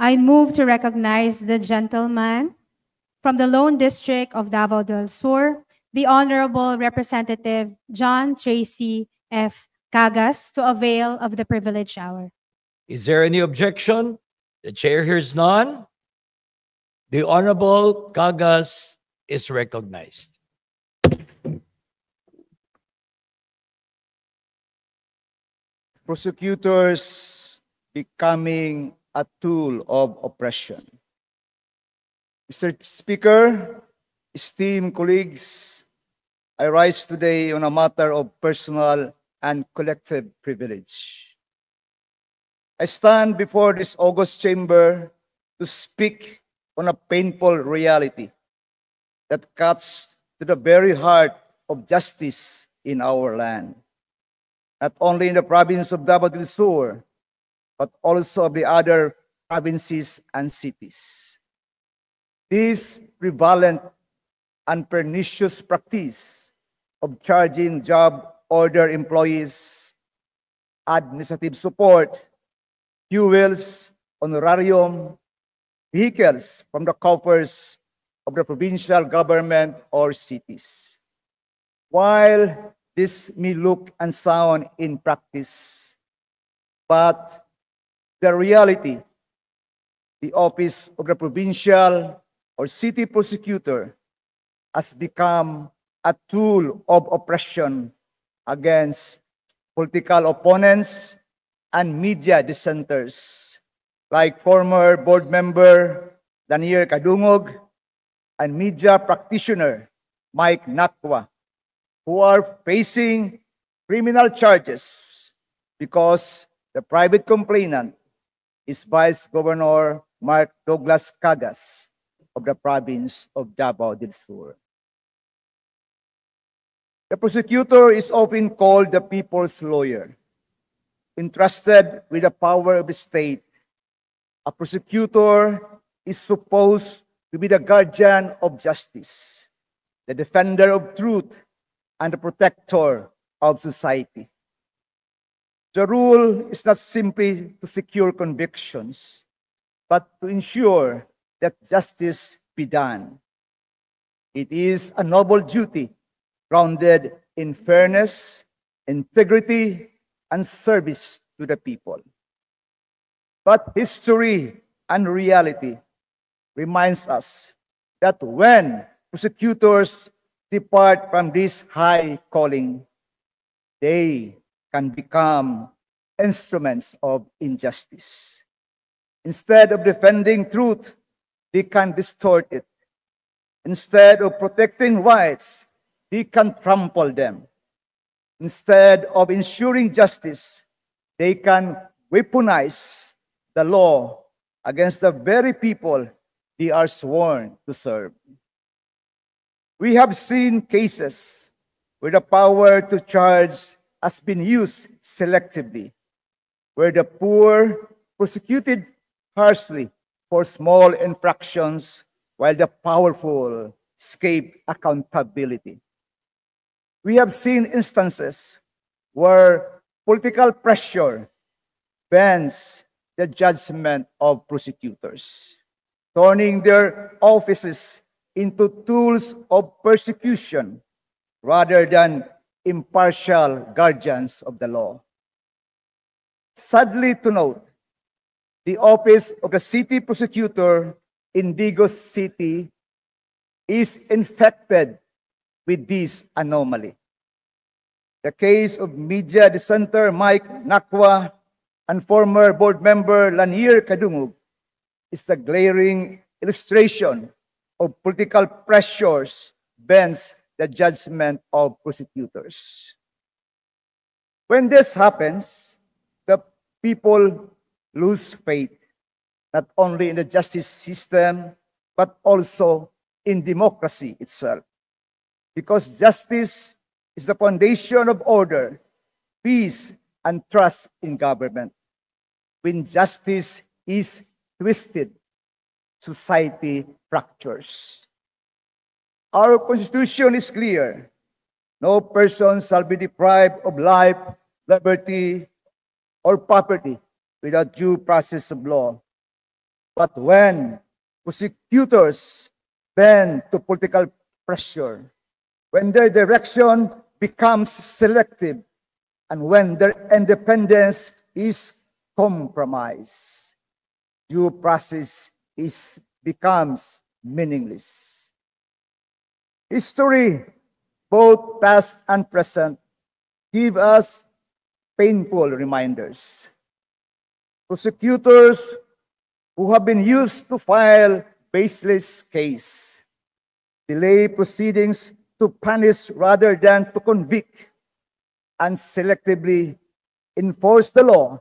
I move to recognize the gentleman from the Lone District of Davao del Sur, the Honorable Representative John Tracy F. Cagas, to avail of the privilege hour. Is there any objection? The chair hears none. The Honorable Cagas is recognized. Prosecutors becoming a tool of oppression. Mr. Speaker, esteemed colleagues, I rise today on a matter of personal and collective privilege. I stand before this august chamber to speak on a painful reality that cuts to the very heart of justice in our land, not only in the province of Davao del Sur, but also of the other provinces and cities. This prevalent and pernicious practice of charging job order employees administrative support, fuels, honorarium, vehicles from the coffers of the provincial government or cities. While this may look and sound in practice, but the reality, the office of the provincial or city prosecutor has become a tool of oppression against political opponents and media dissenters, like former board member Lanier Kadungog and media practitioner Mike Nakwa, who are facing criminal charges because the private complainant is Vice Governor Mark Douglas Cagas of the province of Davao del Sur. The prosecutor is often called the people's lawyer. Entrusted with the power of the state, a prosecutor is supposed to be the guardian of justice, the defender of truth, and the protector of society. The rule is not simply to secure convictions, but to ensure that justice be done. It is a noble duty grounded in fairness, integrity, and service to the people. But history and reality reminds us that when prosecutors depart from this high calling, they can become instruments of injustice. Instead of defending truth, they can distort it. Instead of protecting rights, they can trample them. Instead of ensuring justice, they can weaponize the law against the very people they are sworn to serve. We have seen cases where the power to charge has been used selectively, where the poor prosecuted harshly for small infractions while the powerful escape accountability. We have seen instances where political pressure bends the judgment of prosecutors, turning their offices into tools of persecution rather than impartial guardians of the law. Sadly to note, the office of the city prosecutor in Digos City is infected with this anomaly. The case of media dissenter Mike Nakwa and former board member Lanier Kadungog is the glaring illustration of political pressures bends the judgment of prosecutors. When this happens, the people lose faith, not only in the justice system, but also in democracy itself. Because justice is the foundation of order, peace, and trust in government. When justice is twisted, society fractures. Our Constitution is clear. No person shall be deprived of life, liberty, or property without due process of law. But when prosecutors bend to political pressure, when their direction becomes selective, and when their independence is compromised, due process becomes meaningless. History, both past and present, give us painful reminders. Prosecutors who have been used to file baseless case, delay proceedings to punish rather than to convict, and selectively enforce the law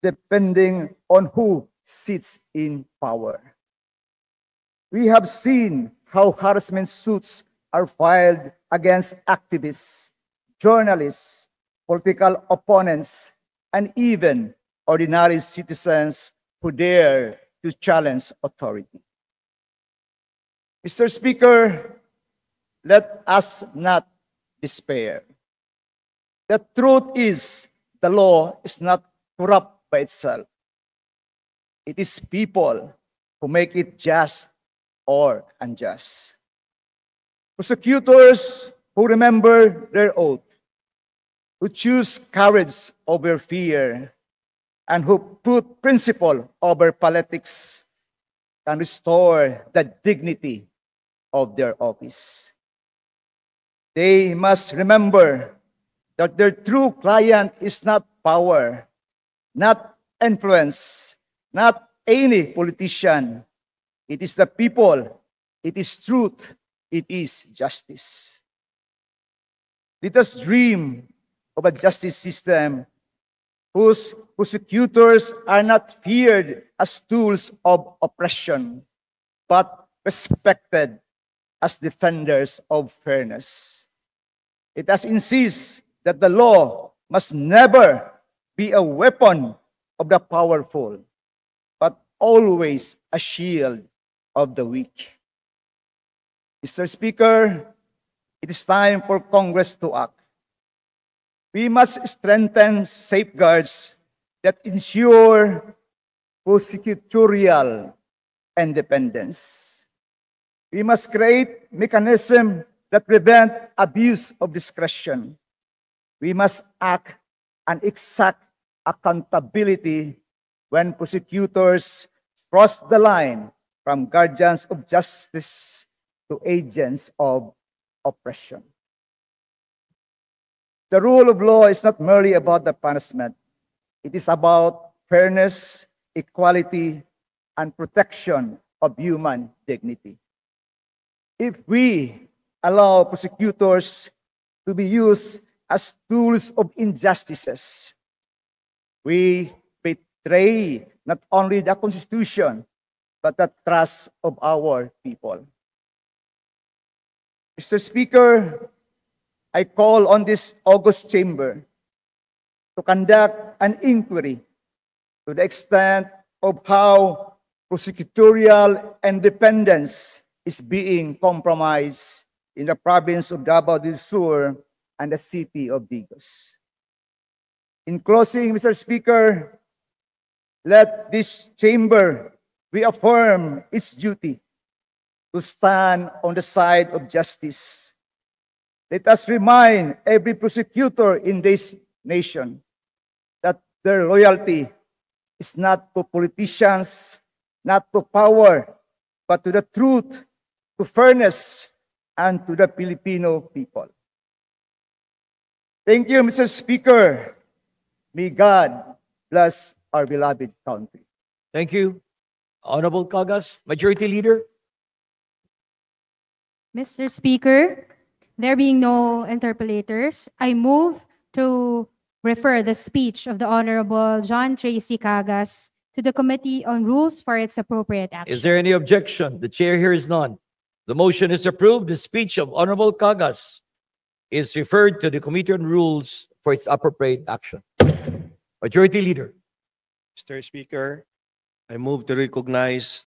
depending on who sits in power. We have seen how harassment suits are filed against activists, journalists, political opponents, and even ordinary citizens who dare to challenge authority. Mr. Speaker, let us not despair. The truth is, the law is not corrupt by itself. It is people who make it just or unjust. Prosecutors who remember their oath, who choose courage over fear, and who put principle over politics, can restore the dignity of their office. They must remember that their true client is not power, not influence, not any politician. It is the people, it is truth, it is justice. Let us dream of a justice system whose prosecutors are not feared as tools of oppression, but respected as defenders of fairness. Let us insist that the law must never be a weapon of the powerful, but always a shield of the weak. Mr. Speaker, it is time for Congress to act. We must strengthen safeguards that ensure prosecutorial independence. We must create mechanisms that prevent abuse of discretion. We must act and exact accountability when prosecutors cross the line from guardians of justice to agents of oppression. The rule of law is not merely about the punishment. It is about fairness, equality, and protection of human dignity. If we allow prosecutors to be used as tools of injustices, we betray not only the Constitution, but the trust of our people. Mr. Speaker, I call on this august chamber to conduct an inquiry to the extent of how prosecutorial independence is being compromised in the province of Davao del Sur and the city of Digos. In closing, Mr. Speaker, let this chamber reaffirm its duty to stand on the side of justice. Let us remind every prosecutor in this nation that their loyalty is not to politicians, not to power, but to the truth, to fairness, and to the Filipino people. Thank you, Mr. Speaker. May God bless our beloved country. Thank you. Honorable Cagas, Majority Leader. Mr. Speaker, there being no interpellators, I move to refer the speech of the Honorable John Tracy Cagas to the Committee on Rules for its appropriate action. Is there any objection? The chair hears none. The motion is approved. The speech of Honorable Cagas is referred to the Committee on Rules for its appropriate action. Majority Leader. Mr. Speaker, I move to recognize